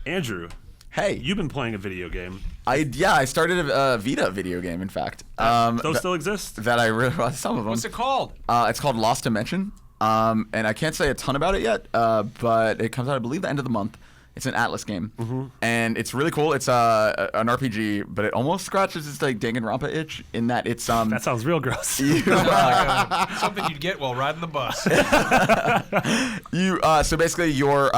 Andrew. Hey. You've been playing a video game. I started a Vita video game, in fact. Those still exist? That I really some of them. What's it called? It's called Lost Dimension. And I can't say a ton about it yet, but it comes out, I believe, the end of the month. It's an Atlas game, and it's really cool. It's an RPG, but it almost scratches its like Danganronpa itch in that it's That sounds real gross. Something you'd get while riding the bus. So basically you're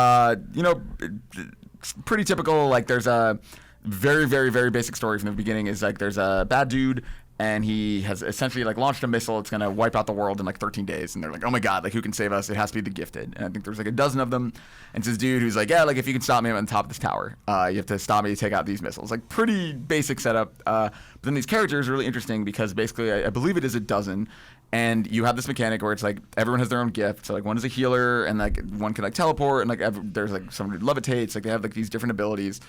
pretty typical. Like there's a very very very basic story from the beginning. Is like there's a bad dude. And he has essentially like launched a missile. It's gonna wipe out the world in like 13 days. And they're like, oh my god, like who can save us? It has to be the Gifted. And I think there's like a dozen of them. And it's this dude who's like, yeah, like if you can stop me, I'm on top of this tower. You have to stop me to take out these missiles. Like pretty basic setup. But then these characters are really interesting because basically I believe it is a dozen. And you have this mechanic where it's like everyone has their own gift. So like one is a healer, and like one can like teleport, and like there's like someone who levitates. Like they have like these different abilities.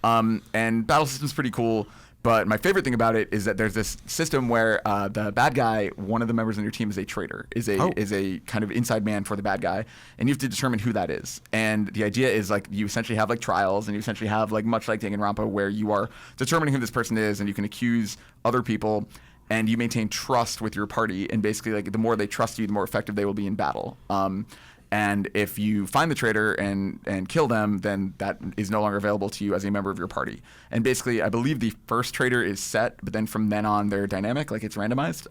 And battle system's pretty cool. But my favorite thing about it is that there's this system where the bad guy, one of the members on your team, is a traitor, is a kind of inside man for the bad guy, and you have to determine who that is. And the idea is like you essentially have like trials, and you essentially have like much like Danganronpa, where you are determining who this person is, and you can accuse other people, and you maintain trust with your party. And basically, like the more they trust you, the more effective they will be in battle. And if you find the traitor and kill them, then that is no longer available to you as a member of your party. And basically, I believe the first traitor is set, but then from then on, they're dynamic, like it's randomized.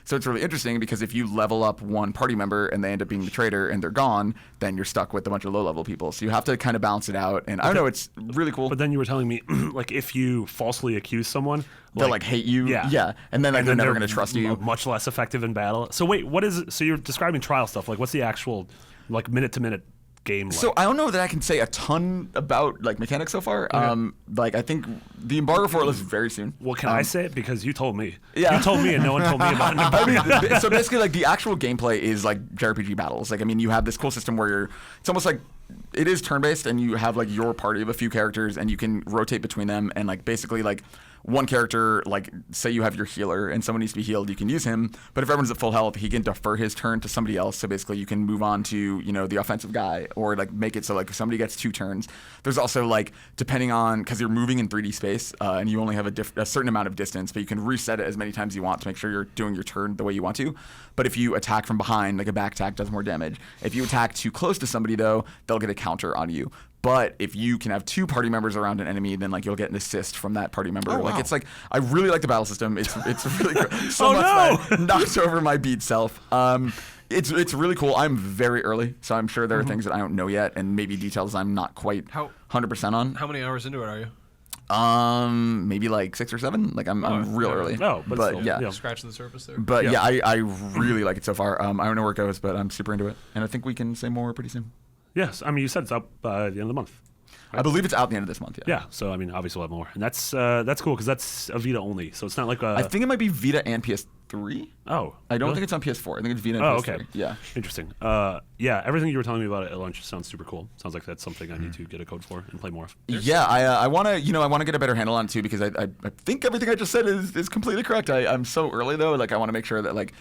So it's really interesting because if you level up one party member and they end up being the traitor and they're gone, then you're stuck with a bunch of low-level people. So you have to kind of balance it out. And I don't know, it's really cool. But then you were telling me, like, if you falsely accuse someone, they'll like hate you. Yeah. And then like, they're never going to trust you. Much less effective in battle. So wait, what is it? So you're describing trial stuff. Like, what's the actual like minute-to-minute game like? So I don't know that I can say a ton about like mechanics so far. Okay. Like I think the embargo for it is very soon. Well, can I say it? Because you told me. Yeah. You told me and no one told me about it. So basically like the actual gameplay is like JRPG battles. Like I mean you have this cool system where it's almost like it is turn-based and you have like your party of a few characters and you can rotate between them and like basically like one character, like say you have your healer and someone needs to be healed, you can use him. But if everyone's at full health, he can defer his turn to somebody else. So basically you can move on to, the offensive guy or like make it so like if somebody gets 2 turns. There's also like, depending on, because you're moving in 3D space and you only have a certain amount of distance, but you can reset it as many times as you want to make sure you're doing your turn the way you want to. But if you attack from behind, like a back attack does more damage. If you attack too close to somebody though, they'll get a counter on you. But if you can have 2 party members around an enemy, then like you'll get an assist from that party member. Oh, wow. Like it's like I really like the battle system. It's really cool. So much that knocks over my beat self. It's really cool. I'm very early, so I'm sure there are things that I don't know yet, and maybe details I'm not quite 100% on. How many hours into it are you? Maybe like 6 or 7. Like I'm real early. No, but still, yeah. Scratching the surface there. But yeah, I really like it so far. I don't know where it goes, but I'm super into it, and I think we can say more pretty soon. Yes, I mean you said it's up at the end of the month. Right? I believe it's out at the end of this month. Yeah. So I mean, obviously we'll have more, and that's cool because that's a Vita only. So it's not like I think it might be Vita and PS3. Oh, I don't think it's on PS4. I think it's Vita and PS3. Okay. Yeah. Interesting. Yeah, everything you were telling me about it at lunch sounds super cool. Sounds like that's something I need to get a code for and play more of. Yeah, I want to get a better handle on it too because I think everything I just said is completely correct. I'm so early though. Like I want to make sure that like.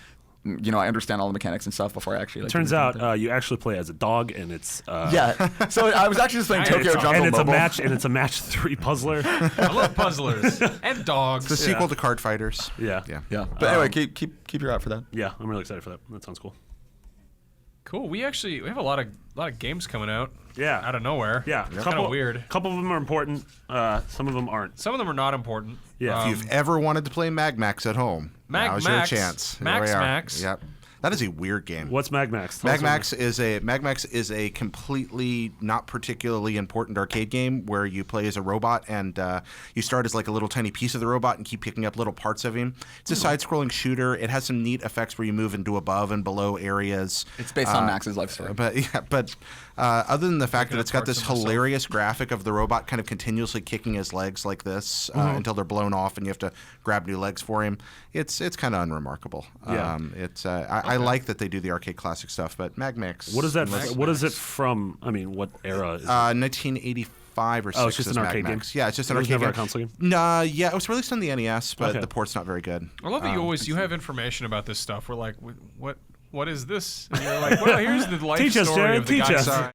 I understand all the mechanics and stuff before I actually. Like, turns out you actually play as a dog, and it's. Yeah. So I was actually just playing Tokyo Jungle and it's Mobile. a match 3 puzzler. I love puzzlers and dogs. It's the sequel to Card Fighters. Yeah. But anyway, keep your eye out for that. Yeah, I'm really excited for that. That sounds cool. Cool. We have a lot of games coming out. Yeah. Out of nowhere. Yeah. Kind of weird. A couple of them are important. Some of them aren't. Some of them are not important. Yeah. If you've ever wanted to play Mag Max at home, now's your chance. Max. Yep. That is a weird game. What's Mag Max? Mag Max is a completely not particularly important arcade game where you play as a robot and you start as like a little tiny piece of the robot and keep picking up little parts of him. It's a side-scrolling shooter. It has some neat effects where you move into above and below areas. It's based on Max's life story. But other than the fact that it's got this hilarious graphic of the robot kind of continuously kicking his legs like this until they're blown off and you have to grab new legs for him, it's kind of unremarkable. Yeah. I like that they do the arcade classic stuff, but Mag Max. What is that? What is it from? I mean, what era? Is it? 1985 or 6. Oh, it's just an arcade game. Yeah, it's just an arcade never game. A console game. No, yeah, it was released on the NES, but the port's not very good. I love that you have information about this stuff. We're like, what is this? And you're like, well, here's the life Teach us, story Jared, of the teach guy. us.